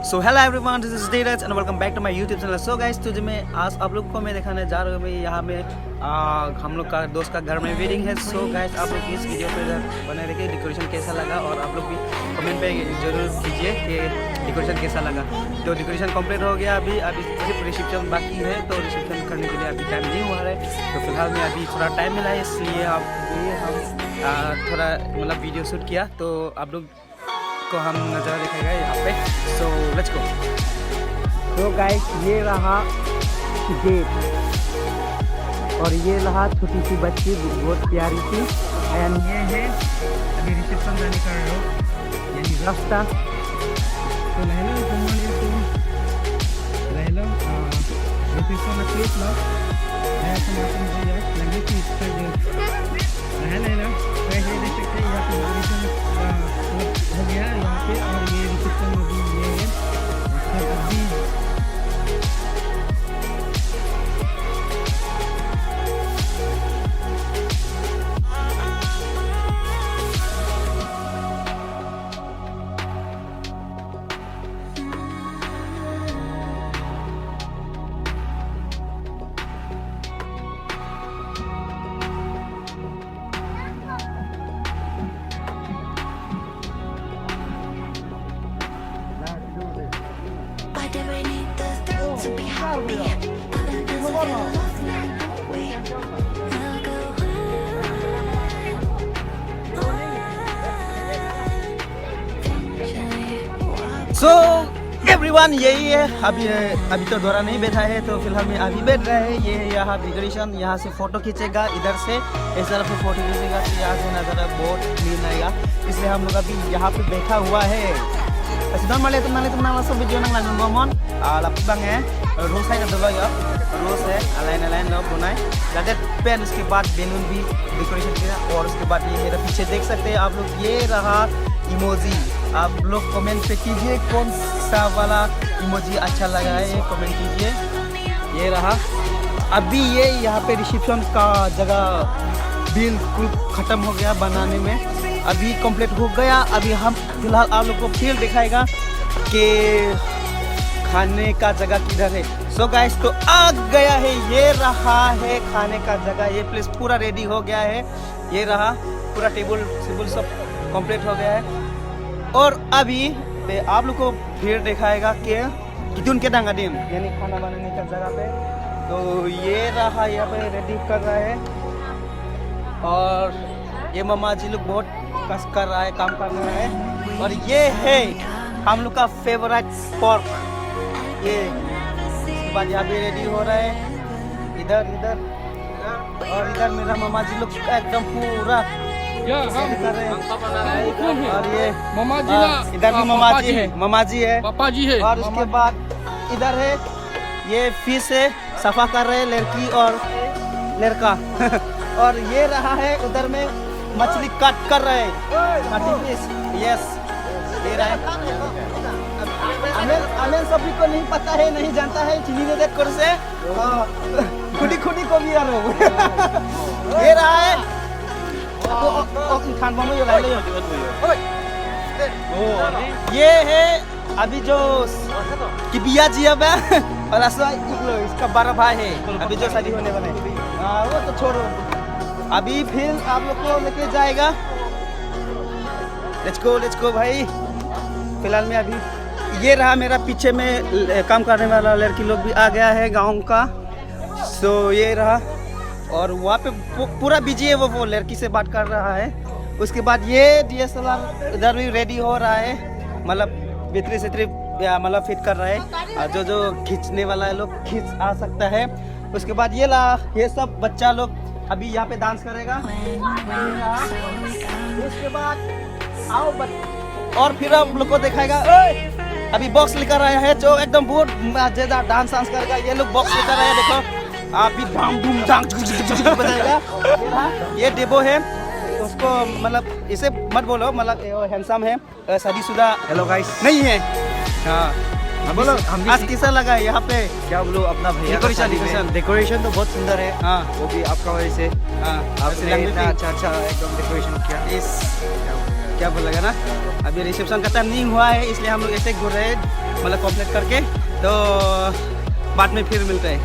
So hello everyone, this is Dheeraj and welcome back to my YouTube channel. So guys, तुझे मैं आज आप लोग को मैं दिखाने जा रहा हूँ। यहाँ में हम लोग का दोस्त का घर में वेडिंग है। सो गाइस, आप लोग इस वीडियो पे बने रहिए। डेकोरेशन कैसा लगा और आप लोग भी कमेंट पे जरूर कीजिए कि डेकोरेशन कैसा लगा। तो डेकोरेशन कंप्लीट हो गया, अभी सिर्फ रिसेप्शन बाकी है। तो रिसेप्शन करने के लिए अभी टाइम नहीं हुआ है। तो फिलहाल में अभी थोड़ा टाइम मिला है, इसलिए हम थोड़ा मतलब वीडियो शूट किया। तो आप लोग को हम नज़ारा दिखाएगा यहाँ पे। So let's go. तो गाइस, ये रहा गेट और ये रहा छोटी सी बच्ची, बहुत प्यारी सी। एंड ये है अभी रिसेप्शन जाने का रोड यानी रास्ता। तो लहलो रिसेप्शन प्लीज लो है तुम लगे कि इस पर लहलो वैसे देख सकते हैं। यहाँ पे हो गया यहाँ पे, और ये रिसेप्शन में भी ये है। अभी सो एवरीवन, यही है। अभी तो दौरा नहीं बैठा है, तो फिलहाल में अभी बैठ रहे हैं। ये है यहाँ डेकोरेशन। यहाँ से फोटो खींचेगा, इधर से इस तरफ से फोटो खींचेगा, तो यहाँ से नज़ारा बहुत क्लीन आएगा। इसलिए हम लोग अभी यहाँ पे बैठा हुआ है। Sudah mulai teman-teman langsung video nang langsung ngomong lapis bang ya, रोज है दो या रोज है लाइन लोग बनाए ज्यादा पेन। उसके बाद बैलून भी डेकोरेशन किया, और उसके बाद ये मेरा पीछे देख सकते हैं आप लोग, ये रहा इमोजी। आप लोग कमेंट पे कीजिए कौन सा वाला इमोजी अच्छा लगा है, कमेंट कीजिए। ये रहा। अभी ये यहाँ पे रिसेप्शन का जगह बिल्कुल ख़त्म हो गया बनाने में, अभी कंप्लीट हो गया। अभी हम फिलहाल आप लोग को फिर दिखाएगा कि खाने का जगह किधर है। सो गाइस, तो आ गया है, ये रहा है खाने का जगह। ये प्लेस पूरा रेडी हो गया है। ये रहा पूरा टेबल सब कंप्लीट हो गया है। और अभी आप लोग को फिर दिखाएगा कि कितुन के डांगा दिन यानी खाना बनाने का जगह पे। तो ये रहा, यहाँ पे रेडी कर रहा है। और ये मामा जी लोग बहुत कस कर रहा है, काम कर रहा है। और ये है हम लोग का फेवरेट पोर्क। ये इसके बाद यहाँ पे रेडी हो रहा है, इधर और इधर मेरा मामा जी लोग एकदम पूरा कर रहे हैं। और ये मामा जी इधर भी मामा जी है पापा जी है। और उसके बाद इधर है ये फिश है, सफा कर रहे हैं लड़की और लड़का। और ये रहा है उधर में मछली काट कर रहे हैं। यस, ये रहा है। हमें सभी को नहीं पता है, नहीं जानता है चीनी ने देख कर से खुदी को भी आ रहे हो। ये रहा है खान बनो यो लाइले। ये है अभी जो किबिया जी अब है, और इसका बड़ा भाई है अभी जो शादी होने वाला है। वो तो छोड़ो, अभी फिर आप लोग को लेके जाएगा। लेट्स गो भाई। फिलहाल में अभी ये रहा मेरा पीछे में काम करने वाला लड़की लोग भी आ गया है गांव का। सो ये रहा, और वहाँ पे पूरा बिजी है, वो लड़की से बात कर रहा है। उसके बाद ये DSLR इधर भी रेडी हो रहा है, मतलब बेहतरी से मतलब फिट कर रहा है। जो खींचने वाला है लोग खींच आ सकता है। उसके बाद ये सब बच्चा लोग अभी यहाँ पे डांस करेगा। उसके बाद आओ और फिर आप लोग को दिखाएगा। अभी बॉक्स लेकर आया है जो एकदम बहुत मजेदार डांस करेगा। ये लोग बॉक्स लेकर आया, देखो अभी धाम धूम धाम बजाएगा। ये डेबो है, उसको मतलब इसे मत बोलो, मतलब हैंडसम है, शादीशुदा हेलो गाइस नहीं है। हाँ बोलो, आज कैसा लगा यहाँ पे? क्या बोलो अपना भैया डेकोरेशन तो बहुत सुंदर है। हाँ, वो भी आपका वजह से। हाँ, आपने इतना अच्छा एकदम डेकोरेशन किया। इस क्या बोलेगा ना, अभी रिसेप्शन का टाइम नहीं हुआ है इसलिए हम लोग ऐसे घूर रहे हैं, मतलब कंप्लीट करके, तो बाद में फिर मिलते हैं।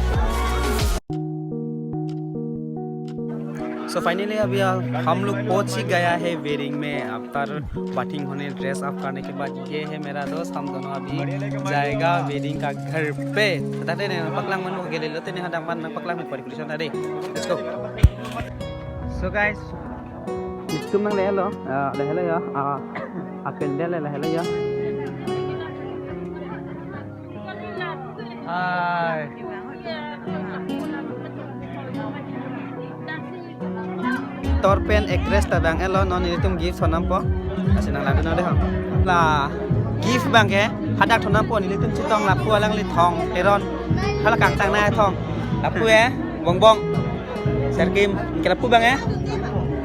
सो फाइनली अभी हम लोग पहुंच ही गया है वेडिंग में। आफ्टर बाथिंग होने ड्रेस अप करने के बाद ये है मेरा दोस्त, हम दोनों अभी जाएगा वेडिंग का घर पे। बताते नहीं पकलांग मनु के लिए लेते नहीं हदम मन पकलांग में परिकुलेशन अरे लेट्स गो। सो गाइस इसको नंग ले लो या akan dia lah ya. Hai. Torpen actress tadang elo non ini tum gift sonam po. Asin nang ladu nade hang. Lah gift bang ke hadak sonam po ini tum citong lapu alang li thong eron. Hala kang tang na thong. Lapu bong bong. Serkim ke lapu bang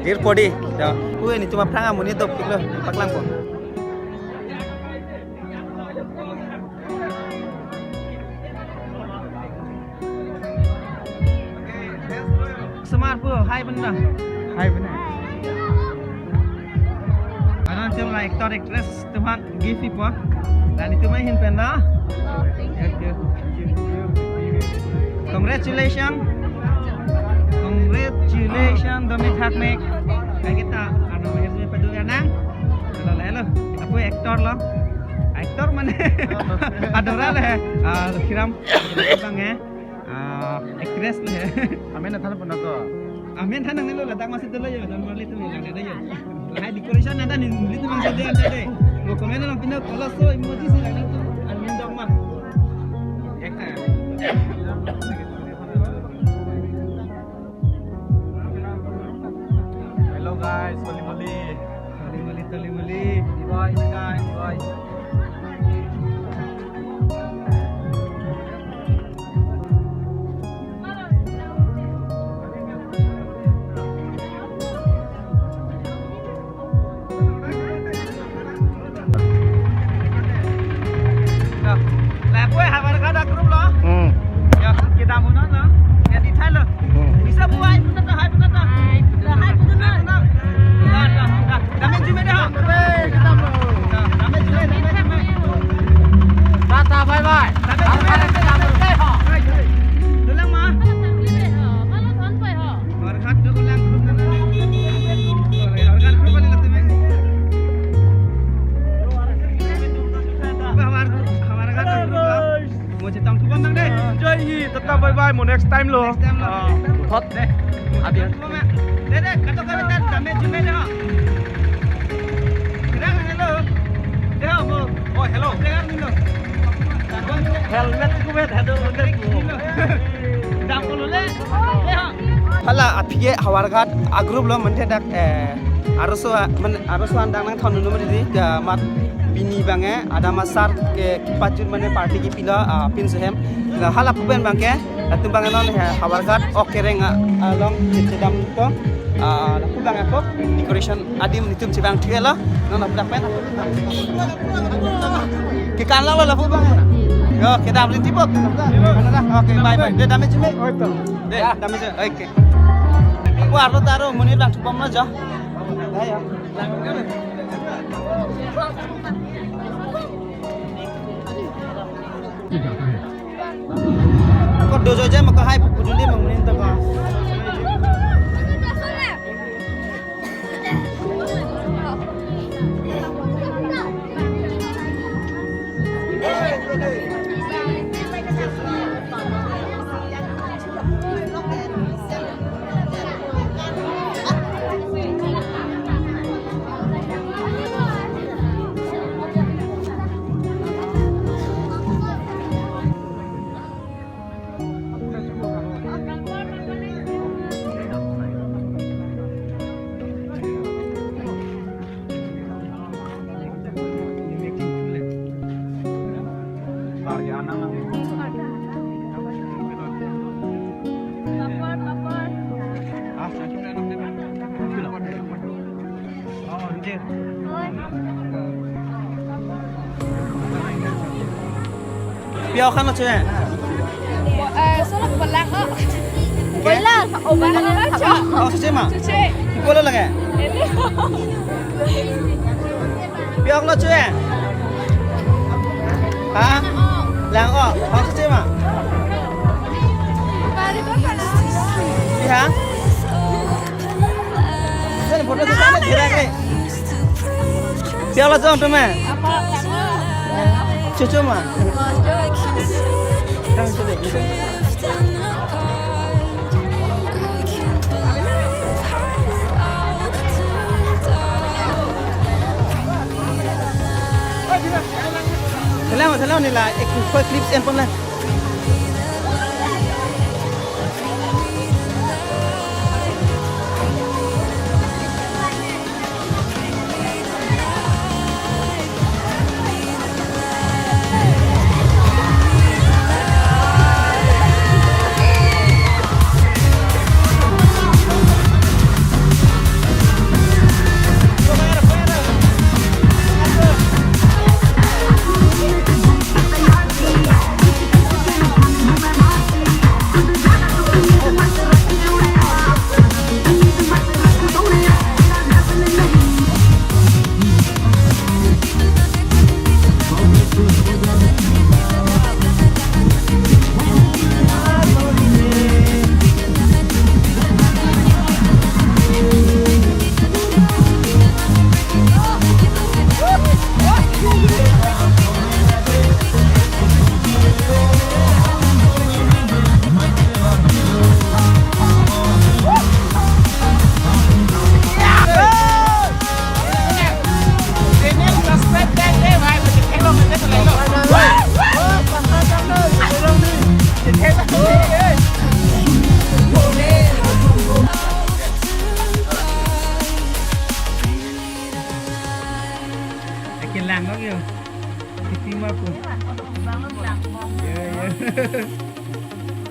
Dir podi. Dah. Ini cuma perang amun itu piklo paklang po. Smart po, hai benda. Hai benda. Anak tu lah aktor actress Tuhan gift po. Dan itu mah hin penda. Congratulations. Congratulations Dominic Hatmek. Kayak kita anu macam pedu nang. Lalu aku aktor loh. Aktor mana? Adora lah. Kiram bang actress lah. Amin thana pun aku. Amin thana nang lo datang masih dulu ya, dan mali tu yang ada ya. Hai decoration ada ni itu bang dia ada deh. Lo komen nang pindah kalau so emoji sih lagi tu. Amin dong mah. Hello guys, mali. Bye guys, bye. Tetap bye bye, mau next time lo. Hot deh. Habis. Deh, kata kata damage jume deh. Kira hello. Deh mo. Oh hello. Kira hello. Helmet ku bet hado udah ku. Dam ko le. Deh. Hala apige hawargat agroup lo mante dak aruso andang nang thonu number di mat bini bange ada masar ke pajun mane party ki pila pin sehem hala puben bangke atu bange non hawargat okereng along cedam to lapu bange ko decoration adim nitum cibang thela non apda pen ke kanla lo lapu bange yo ke dam linti pok oke bye bye de damage me de damage oke aku aro taro munir bang tupam na ja ya kok dojo aja maka hai pupudun dia mengunin tak Piao kan lo cuy? Soalnya belang kok. Belang, obat aja. Oh, cuci mah? Cuci. Boleh lah kan? Ini. Piang lo chưa? Hả? Làng ọ, họ chưa mà? Đi hả? Thế là photo kita nak kira ke? Piang lo jom tu mah? Cucu mah? Kami tu dek gitu. Thế nào này là quay clip xem con này. Kiên làng đó kìa. Thì tim mà cũng.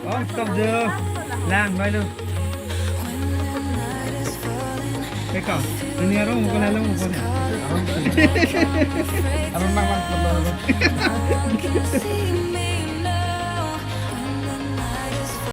Có stop giờ. Làng nói luôn. Cái cỏ. Ini orang mau kena long mau kena. Abang mang mang.